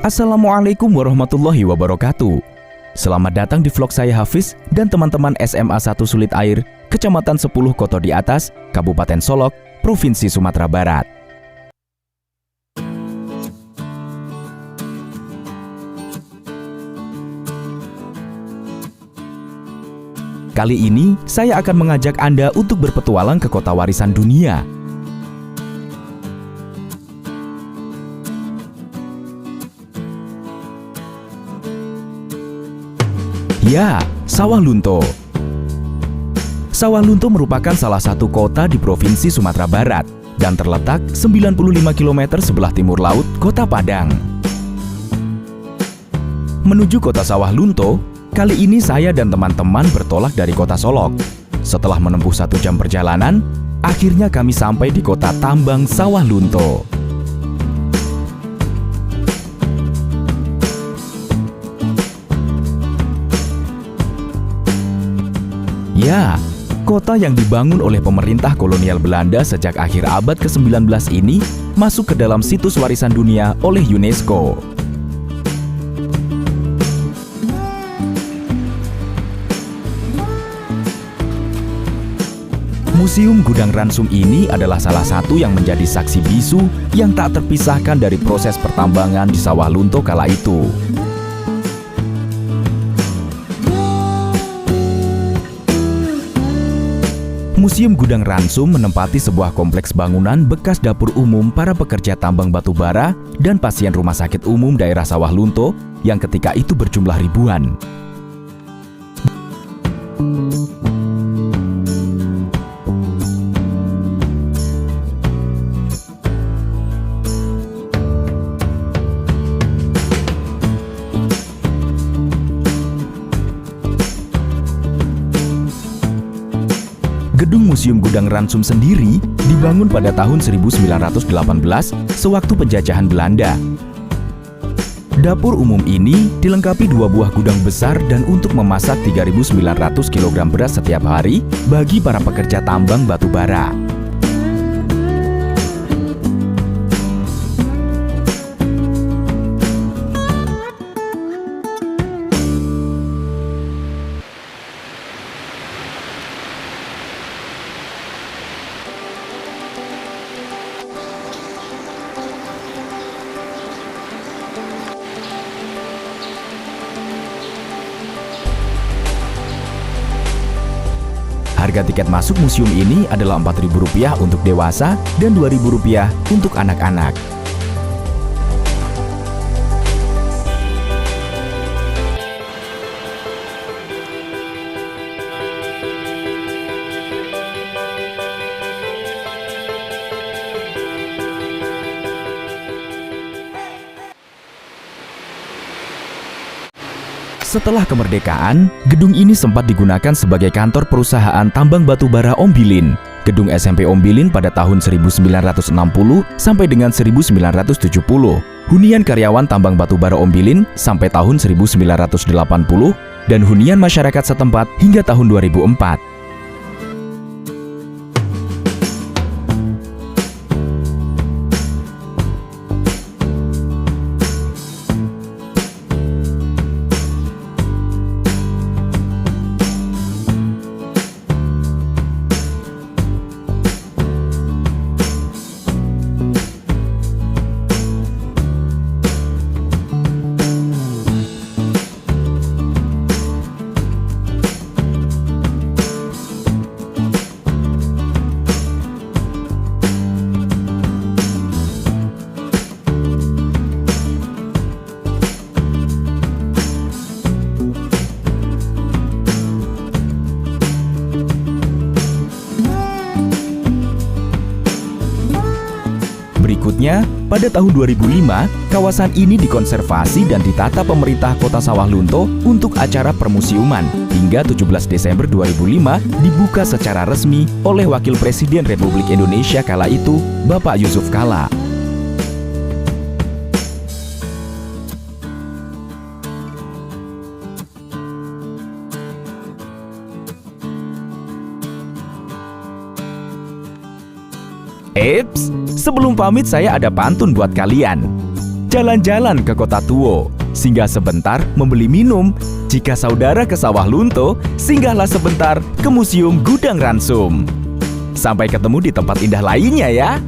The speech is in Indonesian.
Assalamualaikum warahmatullahi wabarakatuh. Selamat datang di vlog saya Hafiz dan teman-teman SMA 1 Sulit Air, Kecamatan 10 Koto di Atas, Kabupaten Solok, Provinsi Sumatera Barat. Kali ini saya akan mengajak Anda untuk berpetualang ke kota warisan dunia. Ya, Sawah Lunto. Sawah Lunto merupakan salah satu kota di Provinsi Sumatera Barat dan terletak 95 km sebelah timur laut Kota Padang. Menuju kota Sawah Lunto, kali ini saya dan teman-teman bertolak dari kota Solok. Setelah menempuh 1 jam perjalanan, akhirnya kami sampai di kota tambang Sawah Lunto. Ya, kota yang dibangun oleh pemerintah kolonial Belanda sejak akhir abad ke-19 ini masuk ke dalam situs warisan dunia oleh UNESCO. Museum Gudang Ransum ini adalah salah satu yang menjadi saksi bisu yang tak terpisahkan dari proses pertambangan di Sawah Lunto kala itu. Museum Gudang Ransum menempati sebuah kompleks bangunan bekas dapur umum para pekerja tambang batu bara dan pasien rumah sakit umum daerah Sawah Lunto yang ketika itu berjumlah ribuan. Gedung Museum Gudang Ransum sendiri dibangun pada tahun 1918 sewaktu penjajahan Belanda. Dapur umum ini dilengkapi 2 buah gudang besar dan untuk memasak 3.900 kg beras setiap hari bagi para pekerja tambang batu bara. Harga tiket masuk museum ini adalah Rp4.000 untuk dewasa dan Rp2.000 untuk anak-anak. Setelah kemerdekaan, gedung ini sempat digunakan sebagai kantor perusahaan tambang batu bara Ombilin. Gedung SMP Ombilin pada tahun 1960 sampai dengan 1970. Hunian karyawan tambang batu bara Ombilin sampai tahun 1980 dan hunian masyarakat setempat hingga tahun 2004. Berikutnya, pada tahun 2005, kawasan ini dikonservasi dan ditata pemerintah Kota Sawah Lunto untuk acara permusiuman. Hingga 17 Desember 2005 dibuka secara resmi oleh Wakil Presiden Republik Indonesia kala itu, Bapak Yusuf Kala. Eits, sebelum pamit saya ada pantun buat kalian. jalan-jalan ke Kota Tuo, singgah sebentar membeli minum. Jika saudara ke Sawah Lunto, singgahlah sebentar ke Museum Gudang Ransum. Sampai ketemu di tempat indah lainnya ya.